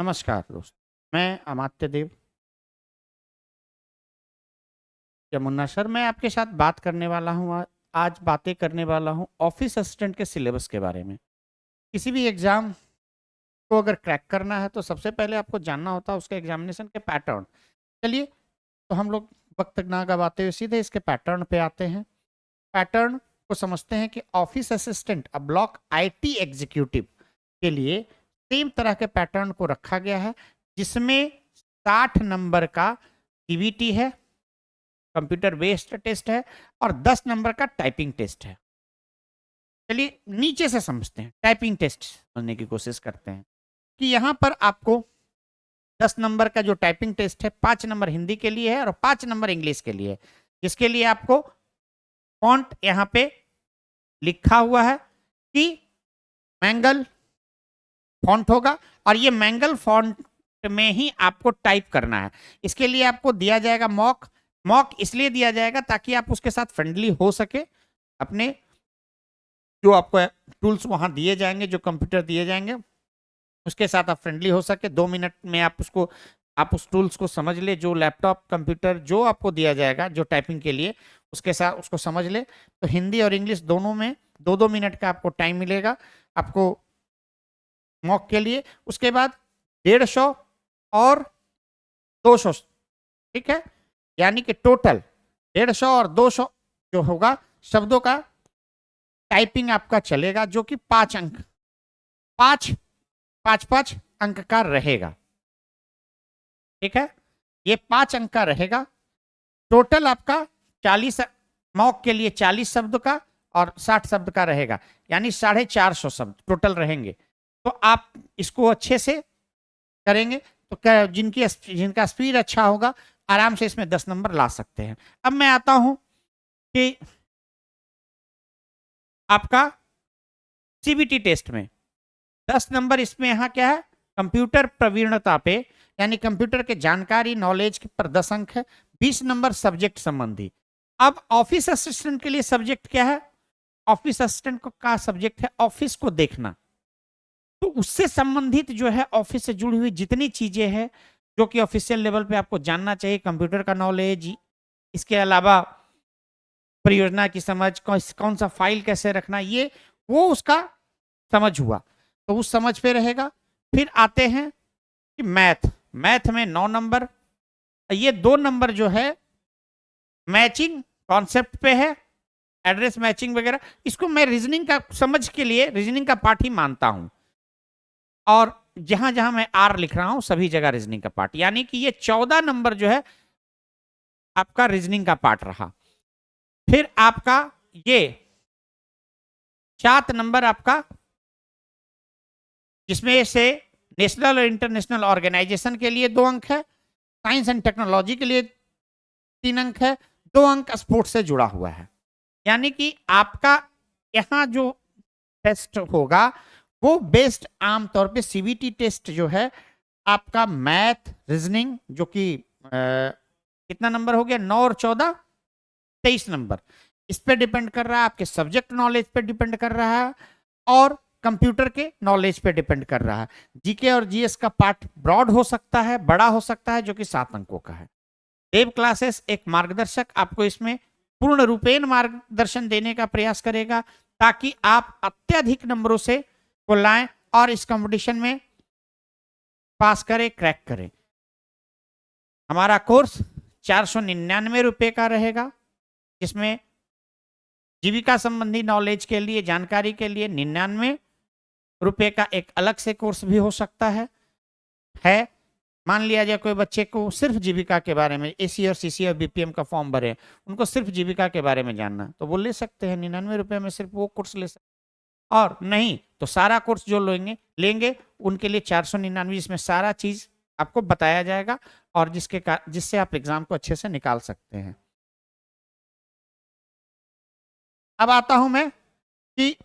नमस्कार दोस्त, मैं अमात्य देव यमुना सर। मैं आपके साथ बात करने वाला हूँ। आज बातें करने वाला हूँ ऑफिस असिस्टेंट के सिलेबस के बारे में। किसी भी एग्जाम को अगर क्रैक करना है तो सबसे पहले आपको जानना होता है उसके एग्जामिनेशन के पैटर्न। चलिए, तो हम लोग वक्त ना गवाते हुए सीधे इसके पैटर्न पे आते हैं। पैटर्न को समझते हैं कि ऑफिस असिस्टेंट अब ब्लॉक आईटी एग्जीक्यूटिव के लिए सेम तरह के पैटर्न को रखा गया है, जिसमें 60 नंबर का सीवीटी है, कंप्यूटर बेस्ड टेस्ट है, और 10 नंबर का टाइपिंग टेस्ट है। चलिए नीचे से समझते हैं, टाइपिंग टेस्ट समझने की कोशिश करते हैं कि यहां पर आपको 10 नंबर का जो टाइपिंग टेस्ट है 5 नंबर हिंदी के लिए है और 5 नंबर इंग्लिश के लिए है, जिसके लिए आपको फॉन्ट यहां पे लिखा हुआ है कि मैंगल फॉन्ट होगा और ये मैंगल फॉन्ट में ही आपको टाइप करना है। इसके लिए आपको दिया जाएगा मॉक। मॉक इसलिए दिया जाएगा ताकि आप उसके साथ फ्रेंडली हो सके। अपने जो आपको टूल्स वहां दिए जाएंगे, जो कंप्यूटर दिए जाएंगे, उसके साथ आप फ्रेंडली हो सके। 2 मिनट में आप उस टूल्स को समझ ले, जो लैपटॉप कंप्यूटर जो आपको दिया जाएगा जो टाइपिंग के लिए, उसके साथ उसको समझ ले। तो हिंदी और इंग्लिश दोनों में 2-2 मिनट का आपको टाइम मिलेगा आपको मॉक के लिए। उसके बाद 150 और 200, ठीक है, यानी कि टोटल 150 और 200 जो होगा शब्दों का टाइपिंग आपका चलेगा, जो कि 5 अंक 5 अंक का रहेगा। ठीक है, ये 5 अंक का रहेगा। टोटल आपका 40 मॉक के लिए 40 शब्द का और 60 शब्द का रहेगा, यानी 450 शब्द टोटल रहेंगे। तो आप इसको अच्छे से करेंगे तो जिनका स्पीड अच्छा होगा आराम से इसमें 10 नंबर ला सकते हैं। अब मैं आता हूं कि आपका सीबीटी टेस्ट में 10 नंबर इसमें यहां क्या है, कंप्यूटर प्रवीणता पे, यानी कंप्यूटर के जानकारी नॉलेज पर 10 अंक है। 20 नंबर सब्जेक्ट संबंधी। अब ऑफिस असिस्टेंट के लिए सब्जेक्ट क्या है? ऑफिस असिस्टेंट का सब्जेक्ट है ऑफिस को देखना। तो उससे संबंधित जो है ऑफिस से जुड़ी हुई जितनी चीजें हैं जो कि ऑफिशियल लेवल पे आपको जानना चाहिए, कंप्यूटर का नॉलेज, इसके अलावा परियोजना की समझ, कौन सा फाइल कैसे रखना, ये वो उसका समझ हुआ, तो उस समझ पे रहेगा। फिर आते हैं कि मैथ में 9 नंबर। ये 2 नंबर जो है मैचिंग कॉन्सेप्ट पे है, एड्रेस मैचिंग वगैरह। इसको मैं रीजनिंग का समझ के लिए रीजनिंग का पार्ट ही मानता हूं, और जहां जहां मैं आर लिख रहा हूं सभी जगह रीजनिंग का पार्ट, यानी कि ये 14 नंबर जो है आपका रीजनिंग का पार्ट रहा। फिर आपका ये 7 नंबर आपका, जिसमें से नेशनल और इंटरनेशनल ऑर्गेनाइजेशन के लिए 2 अंक है, साइंस एंड टेक्नोलॉजी के लिए 3 अंक है, 2 अंक स्पोर्ट्स से जुड़ा हुआ है। यानी कि आपका यहां जो टेस्ट होगा वो बेस्ड आमतौर पे सीबीटी टेस्ट जो है आपका मैथ रीजनिंग, जो कि कितना नंबर हो गया, 9 और 14 23 नंबर, इस पे डिपेंड कर रहा है। आपके सब्जेक्ट नॉलेज पे डिपेंड कर रहा है और कंप्यूटर के नॉलेज पे डिपेंड कर रहा है। जीके और जीएस का पार्ट ब्रॉड हो सकता है, बड़ा हो सकता है, जो कि 7 अंकों का है। देव क्लासेस एक मार्गदर्शक आपको इसमें पूर्ण रूपेण मार्गदर्शन देने का प्रयास करेगा ताकि आप अत्यधिक नंबरों से को लाएं और इस कंपटीशन में पास करें, क्रैक करें। हमारा कोर्स 499 रुपए का रहेगा, जिसमें जीविका संबंधी नॉलेज के लिए, जानकारी के लिए 99 रुपए का एक अलग से कोर्स भी हो सकता है। मान लिया जाए कोई बच्चे को सिर्फ जीविका के बारे में, एसी और सीसी और बीपीएम का फॉर्म भरे, उनको सिर्फ जीविका के बारे में जानना, तो वो ले सकते हैं 99 रुपए में सिर्फ वो कोर्स ले सकते हैं। और नहीं तो सारा कोर्स जो लेंगे उनके लिए 499, इसमें सारा चीज आपको बताया जाएगा और जिससे आप एग्जाम को अच्छे से निकाल सकते हैं। अब आता हूं मैं कि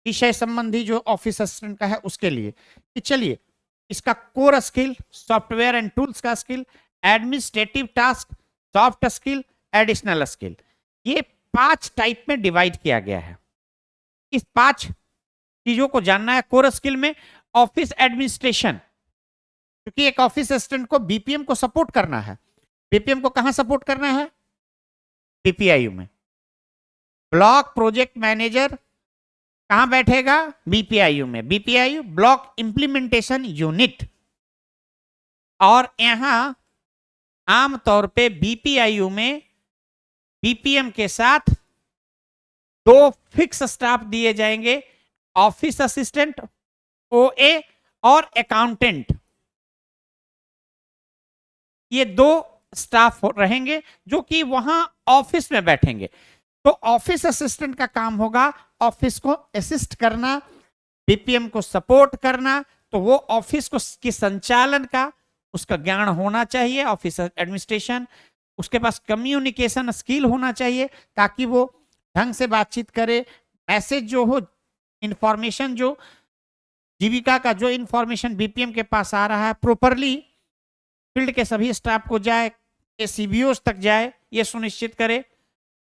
विषय संबंधी जो ऑफिस असिस्टेंट का है उसके लिए, कि चलिए इसका core skill, software and tools का skill, administrative task, soft skill, additional skill, ये 5 टाइप में डिवाइड किया गया है। इस 5 चीजों को जानना है। कोर स्किल में ऑफिस एडमिनिस्ट्रेशन, क्योंकि एक ऑफिस असिस्टेंट को बीपीएम को सपोर्ट करना है। बीपीएम को कहां सपोर्ट करना है? बीपीआईयू में। ब्लॉक प्रोजेक्ट मैनेजर कहां बैठेगा? बीपीआईयू में। बीपीआईयू ब्लॉक इंप्लीमेंटेशन यूनिट। और यहां आमतौर पे बीपीआईयू में बीपीएम के साथ 2 फिक्स स्टाफ दिए जाएंगे, ऑफिस असिस्टेंट ओए और अकाउंटेंट। ये 2 स्टाफ रहेंगे जो कि वहां ऑफिस में बैठेंगे। तो ऑफिस असिस्टेंट का काम होगा ऑफिस को असिस्ट करना, बीपीएम को सपोर्ट करना। तो वो ऑफिस को की संचालन का उसका ज्ञान होना चाहिए, ऑफिस एडमिनिस्ट्रेशन। उसके पास कम्युनिकेशन स्किल होना चाहिए ताकि वो ढंग से बातचीत करे। मैसेज जो हो, इंफॉर्मेशन जो जीविका का जो इंफॉर्मेशन बीपीएम के पास आ रहा है प्रॉपरली फील्ड के सभी स्टाफ को जाए, सीबीओस तक जाए, ये सुनिश्चित करे।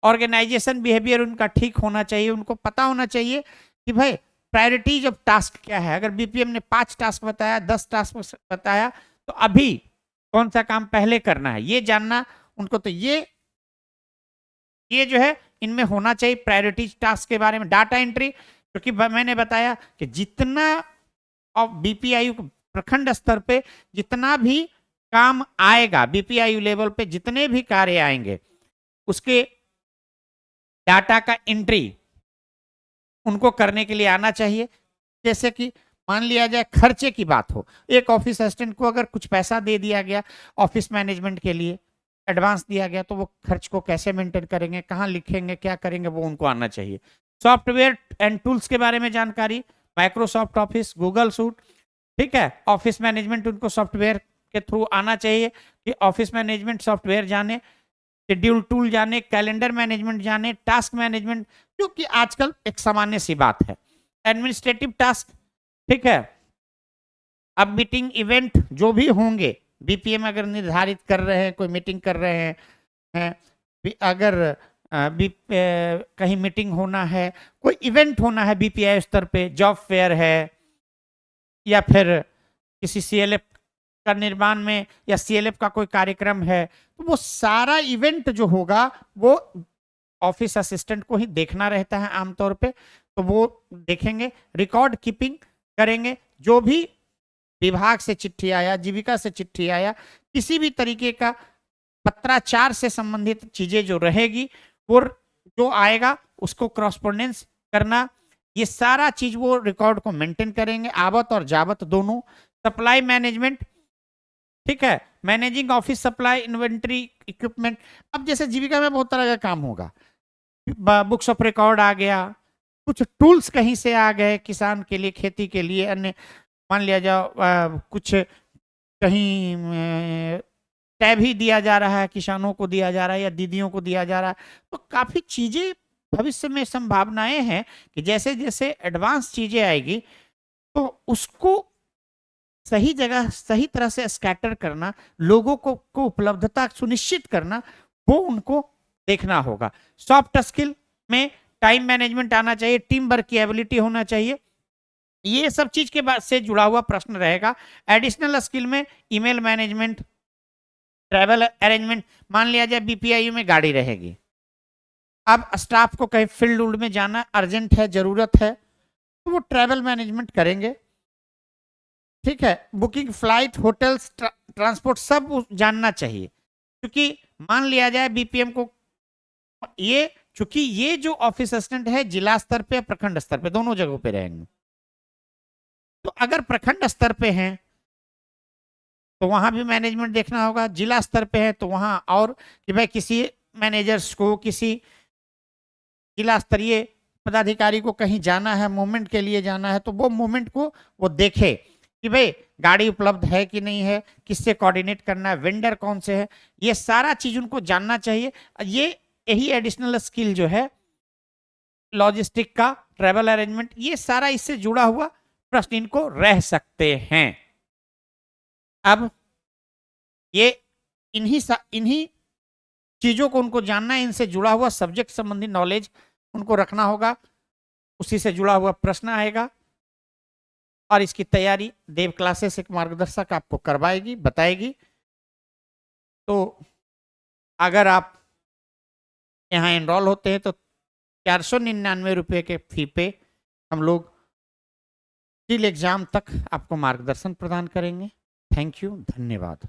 ऑर्गेनाइजेशन बिहेवियर उनका ठीक होना चाहिए। उनको पता होना चाहिए कि भाई प्रायोरिटीज ऑफ टास्क क्या है। अगर बीपीएम ने 5 टास्क बताया, 10 टास्क बताया, तो अभी कौन सा काम पहले करना है ये जानना उनको। तो ये जो है इनमें होना चाहिए प्रायोरिटीज टास्क के बारे में। डाटा एंट्री, क्योंकि मैंने बताया कि जितना बीपीआईयू प्रखंड स्तर पे जितना भी काम आएगा, बीपीआईयू लेवल पे जितने भी कार्य आएंगे, उसके डाटा का एंट्री उनको करने के लिए आना चाहिए। जैसे कि मान लिया जाए खर्चे की बात हो, एक ऑफिस असिस्टेंट को अगर कुछ पैसा दे दिया गया ऑफिस मैनेजमेंट के लिए, एडवांस दिया गया, तो वो खर्च को कैसे मेंटेन करेंगे, कहां लिखेंगे, क्या करेंगे, वो उनको आना चाहिए। सॉफ्टवेयर एंड टूल्स के बारे में जानकारी, माइक्रोसॉफ्ट ऑफिस, गूगल सूट, ठीक है। ऑफिस मैनेजमेंट उनको सॉफ्टवेयर के थ्रू आना चाहिए कि ऑफिस मैनेजमेंट सॉफ्टवेयर जाने, शेड्यूल टूल जाने, कैलेंडर मैनेजमेंट जाने, टास्क मैनेजमेंट, जो कि आजकल एक सामान्य सी बात है। एडमिनिस्ट्रेटिव टास्क, ठीक है। अब मीटिंग इवेंट जो भी होंगे, बीपीएम अगर निर्धारित कर रहे हैं, कोई मीटिंग कर रहे हैं, अगर कहीं मीटिंग होना है, कोई इवेंट होना है बीपीआई स्तर पे, जॉब फेयर है या फिर किसी सीएलएफ का निर्माण में या सीएलएफ का कोई कार्यक्रम है, तो वो सारा इवेंट जो होगा वो ऑफिस असिस्टेंट को ही देखना रहता है आमतौर पे। तो वो देखेंगे, रिकॉर्ड कीपिंग करेंगे। जो भी विभाग से चिट्ठी आया, जीविका से चिट्ठी आया, किसी भी तरीके का पत्राचार से संबंधित चीजें जो रहेगी, वो जो आएगा उसको क्रॉसपोंडेंस करना, ये सारा चीज वो रिकॉर्ड को मेंटेन करेंगे, आवत और जावत दोनों। सप्लाई मैनेजमेंट, ठीक है, managing office supply, inventory, equipment. अब जैसे जीविका में बहुत तरह का काम होगा, बुक्स ऑफ रिकॉर्ड आ गया, कुछ टूल्स कहीं से आ गए किसान के लिए, खेती के लिए, अन्य मान लिया जाओ कुछ कहीं टैब ही दिया जा रहा है, किसानों को दिया जा रहा है या दीदियों को दिया जा रहा है। तो काफी चीजें भविष्य में संभावनाएं हैं कि जैसे जैसे एडवांस चीजें आएगी तो उसको सही जगह सही तरह से स्कैटर करना, लोगों को उपलब्धता सुनिश्चित करना, वो उनको देखना होगा। सॉफ्ट स्किल में टाइम मैनेजमेंट आना चाहिए, टीम वर्क की एबिलिटी होना चाहिए। ये सब चीज के बाद से जुड़ा हुआ प्रश्न रहेगा। एडिशनल स्किल में ईमेल मैनेजमेंट, ट्रैवल अरेंजमेंट। मान लिया जाए बीपीआईयू में गाड़ी रहेगी, अब स्टाफ को कहीं फील्ड उल्ड में जाना अर्जेंट है, जरूरत है, तो वो ट्रैवल मैनेजमेंट करेंगे, ठीक है। बुकिंग फ्लाइट, होटल्स, ट्रांसपोर्ट सब जानना चाहिए। क्योंकि मान लिया जाए बीपीएम को ये, चूंकि ये जो ऑफिस असिस्टेंट है जिला स्तर पे, प्रखंड स्तर पे, दोनों जगहों पे रहेंगे। तो अगर प्रखंड स्तर पे हैं तो वहां भी मैनेजमेंट देखना होगा, जिला स्तर पे है तो वहां और कि भाई किसी मैनेजर्स को, किसी जिला स्तरीय पदाधिकारी को कहीं जाना है, मूवमेंट के लिए जाना है, तो वो मूवमेंट को वो देखे कि भाई गाड़ी उपलब्ध है कि नहीं है, किससे कोऑर्डिनेट करना है, वेंडर कौन से है, ये सारा चीज उनको जानना चाहिए। ये यही एडिशनल स्किल जो है लॉजिस्टिक का, ट्रैवल अरेंजमेंट, ये सारा इससे जुड़ा हुआ प्रश्न इनको रह सकते हैं। अब ये इन्हीं चीजों को उनको जानना है, इनसे जुड़ा हुआ सब्जेक्ट संबंधी नॉलेज उनको रखना होगा, उसी से जुड़ा हुआ प्रश्न आएगा। और इसकी तैयारी देव क्लासेस एक मार्गदर्शक आपको करवाएगी, बताएगी। तो अगर आप यहाँ एनरोल होते हैं तो 499 रुपये के फी पे हम लोग टिल एग्जाम तक आपको मार्गदर्शन प्रदान करेंगे। थैंक यू, धन्यवाद।